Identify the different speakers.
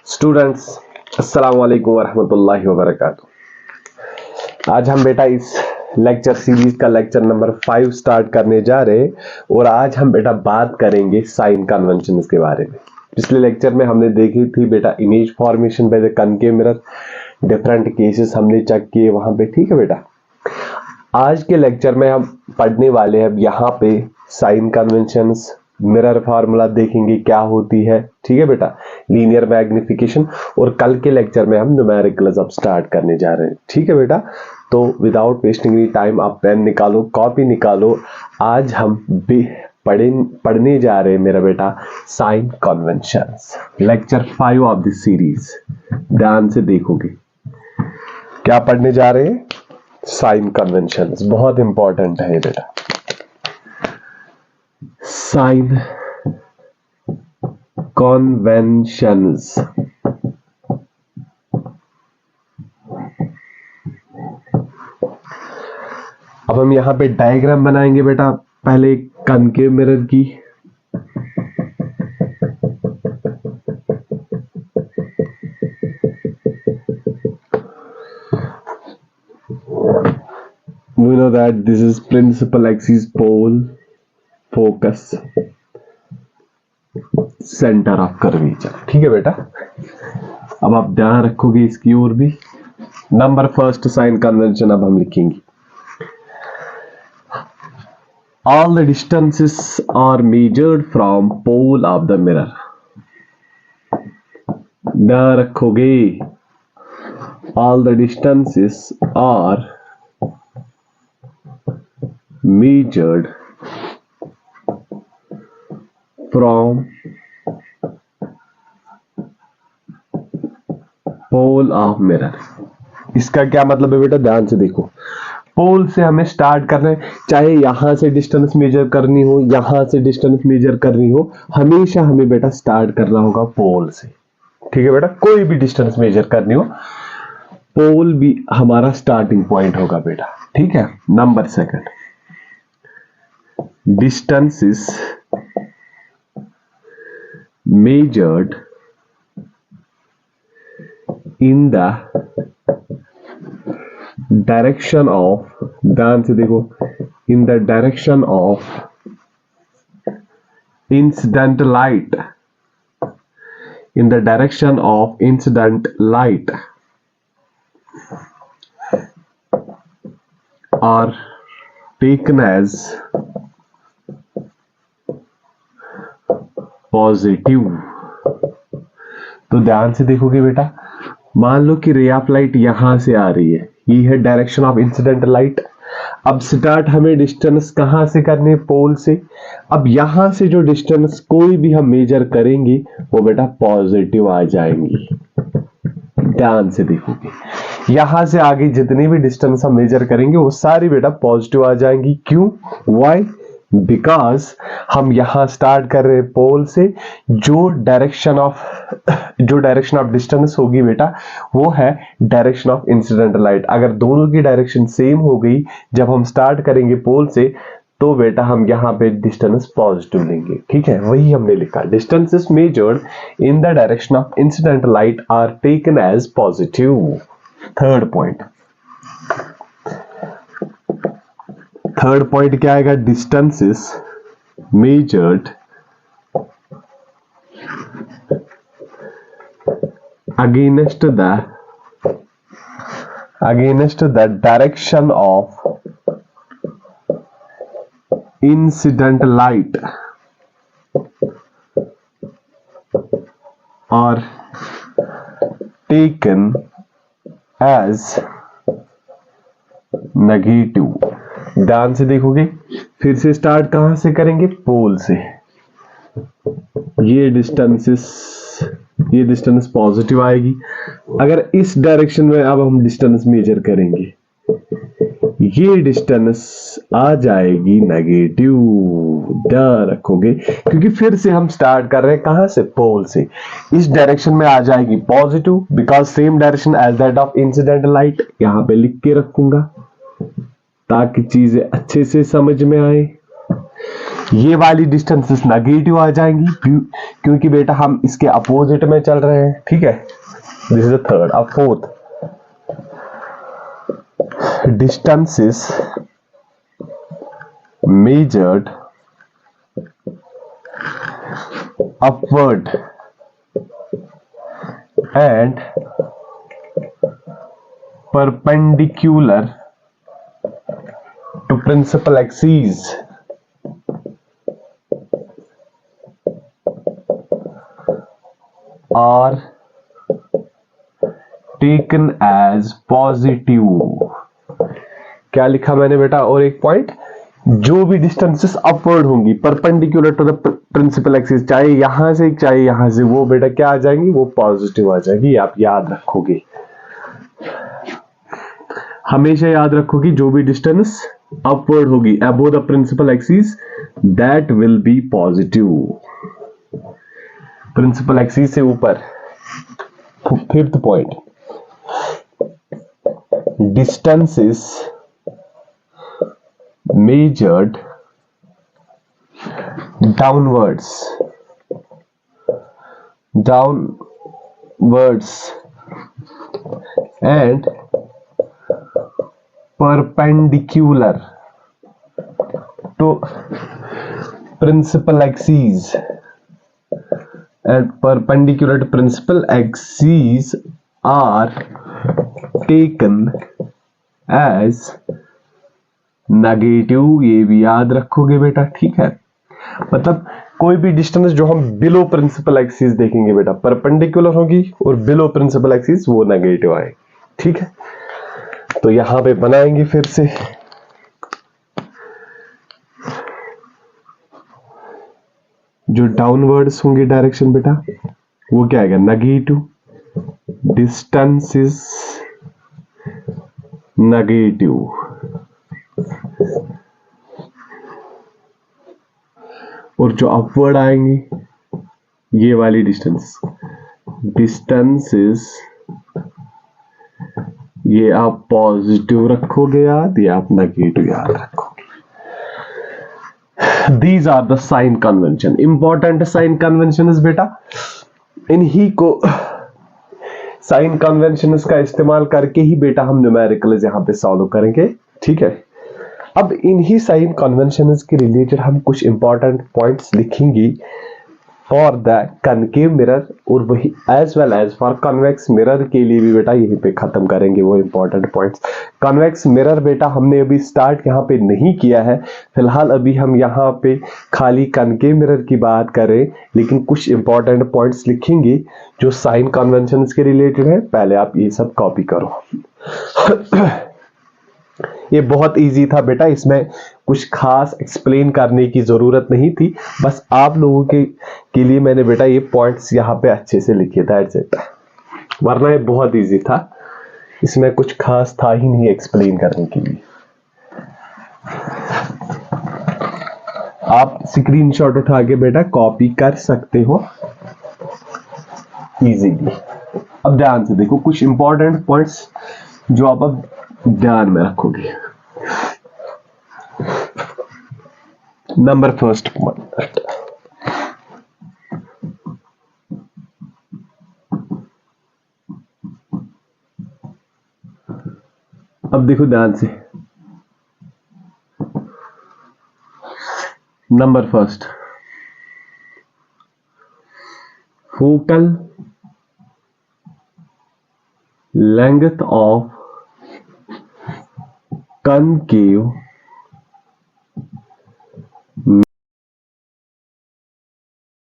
Speaker 1: Students, अस्सलाम वालेकुम वरहमतुल्लाहि वबरकातुह। आज हम बेटा इस लेक्चर सीरीज का लेक्चर नंबर 5 स्टार्ट करने जा रहे हैं और आज हम बेटा बात करेंगे साइन कन्वेंशंस के बारे में। पिछले लेक्चर में हमने देखी थी बेटा image formation by the concave mirror, different cases हमने चेक किए वहां पे, ठीक है बेटा। आज के लेक्चर में हम पढ़ने वाले हैं यहाँ पे साइन कन्वेंशंस, मिरर फार्मूला देखेंगे क्या होती है, ठीक है बेटा, लीनियर मैग्निफिकेशन, और कल के लेक्चर में हम न्यूमेरिकल्स अब स्टार्ट करने जा रहे हैं, ठीक है बेटा। तो विदाउट वेस्टिंग एनी टाइम आप पेन निकालो, कॉपी निकालो। आज हम पढ़ने जा रहे हैं मेरा बेटा sign conventions, lecture 5 of this series. ध्यान से देखोगे क्या पढ़ने जा रहे हैं, साइन कन्वेंशंस, बहुत इंपॉर्टेंट है बेटा। साइन कन्वेंशंस, अब हम यहां पे डायग्राम बनाएंगे बेटा, पहले कनकेव मिरर की। We know that this is principal axis, pole, focus, centre of curvature, ठीक है बेटा। अब आप ध्यान रखोगे इसकी ओर भी। नंबर फर्स्ट साइन कन्वेंशन अब हम लिखेंगे, all the distances are measured from pole of the mirror। ध्यान रखोगे, all the distances are measured from pole of mirror. इसका क्या मतलब है बेटा, ध्यान से देखो। पोल से हमें स्टार्ट करना है, चाहे यहां से डिस्टेंस मेजर करनी हो, यहां से डिस्टेंस मेजर करनी हो, हमेशा हमें बेटा स्टार्ट करना होगा पोल से, ठीक है बेटा। कोई भी डिस्टेंस मेजर करनी हो, पोल भी हमारा स्टार्टिंग पॉइंट होगा बेटा, ठीक है। Number second, distance is measured in the direction of, ध्यान से देखो, in the direction of incident light, in the direction of incident light are taken as positive. तो ध्यान से देखोगे बेटा, मान लो कि रे ऑफ लाइट यहां से आ रही है, ये है डायरेक्शन ऑफ इंसिडेंट लाइट। अब स्टार्ट हमें डिस्टेंस कहां से करने, पोल से। अब यहां से जो डिस्टेंस कोई भी हम मेजर करेंगे वो बेटा पॉजिटिव आ जाएंगी। ध्यान से देखोगे, यहां से आगे जितनी भी डिस्टेंस हम मेजर करेंगे वो सारी बेटा पॉजिटिव आ जाएंगी। क्यों, वाई, बिकॉज हम यहां स्टार्ट कर रहे हैं पोल से। जो डायरेक्शन ऑफ डिस्टेंस होगी बेटा वो है डायरेक्शन ऑफ इंसिडेंट लाइट। अगर दोनों की डायरेक्शन सेम हो गई जब हम स्टार्ट करेंगे पोल से, तो बेटा हम यहां पे डिस्टेंस पॉजिटिव लेंगे, ठीक है। वही हमने लिखा, distances measured in the direction of incident light are taken as positive. Third point क्या आएगा, distances measured against the direction of incident light are taken as negative। ध्यान से देखोगे, फिर से स्टार्ट कहां से करेंगे, पोल से। ये डिस्टेंस पॉजिटिव आएगी। अगर इस डायरेक्शन में अब हम डिस्टेंस मेजर करेंगे, ये डिस्टेंस आ जाएगी नेगेटिव। ध्यान रखोगे, क्योंकि फिर से हम स्टार्ट कर रहे हैं कहां से, पोल से। इस डायरेक्शन में आ जाएगी positive, because same direction as that of incident light. यहां पे लिख के रखूंगा ताकि चीजें अच्छे से समझ में आए। ये वाली डिस्टेंसेस नेगेटिव आ जाएंगी क्योंकि बेटा हम इसके अपोजिट में चल रहे हैं, ठीक है। This is the third. अब fourth, distances measured upward and perpendicular to principal axis are taken as positive। क्या लिखा मैंने बेटा? और एक पॉइंट, जो भी डिस्टेंसेस अपवर्ड होंगी perpendicular to the principal axis, चाहे यहां से चाहे यहां से, वो बेटा क्या आ जाएंगी? वो पॉजिटिव आ जाएगी। आप याद रखोगे, हमेशा याद रखोगे, जो भी डिस्टेंस अपवर्ड होगी above the principal axis that will be positive. Principal axis से ऊपर। Fifth point, distances measured downwards and perpendicular to principal axis are taken as negative. ये भी याद रखोगे बेटा, ठीक है। मतलब कोई भी डिस्टेंस जो हम बिलो प्रिंसिपल एक्सिस देखेंगे बेटा, परपेंडिकुलर होगी और बिलो प्रिंसिपल एक्सिस वो नेगेटिव आए, ठीक है। तो यहां पे बनाएंगे फिर से। जो डाउनवर्ड्स होंगे डायरेक्शन बेटा, वो क्या आएगा? नेगेटिव। Distance is negative. और जो अपवर्ड आएंगी, ये वाली डिस्टेंस इज, ये आप पॉजिटिव रखोगे याद, या आप नेगेटिव याद रखोगे। These are the sign convention, important sign convention बेटा। इन्हीं को साइन कन्वेंशन का इस्तेमाल करके ही बेटा हम न्यूमेरिकल्स यहां पे सॉल्व करेंगे, ठीक है। अब इन्हीं साइन कन्वेंशंस के रिलेटेड हम कुछ इंपॉर्टेंट पॉइंट्स लिखेंगे फॉर द कनकेव मिरर, और वही as well as for convex mirror के लिए भी बेटा यहीं पे खत्म करेंगे वो इंपॉर्टेंट पॉइंट्स। कन्वेक्स मिरर बेटा हमने अभी स्टार्ट यहाँ पे नहीं किया है, फिलहाल अभी हम यहाँ पे खाली कनकेव मिरर की बात करें, लेकिन कुछ इंपॉर्टेंट पॉइंट्स लिखेंगे जो साइन कन्वेंशंस के रिलेटेड है। पहले आप ये सब कॉपी करो। ये बहुत इजी था बेटा, इसमें कुछ खास एक्सप्लेन करने की जरूरत नहीं थी, बस आप लोगों के लिए मैंने बेटा ये पॉइंट्स यहाँ पे अच्छे से लिखे था, वरना ये बहुत इजी था, इसमें कुछ खास था ही नहीं एक्सप्लेन करने के लिए। आप स्क्रीनशॉट उठा के बेटा कॉपी कर सकते हो इजीली। अब ध्यान से देखो कुछ इंपॉर्टेंट पॉइंट्स जो आप अब ध्यान में रखोगे। नंबर फर्स्ट पॉइंट, अब देखो ध्यान से। Number first, focal length of concave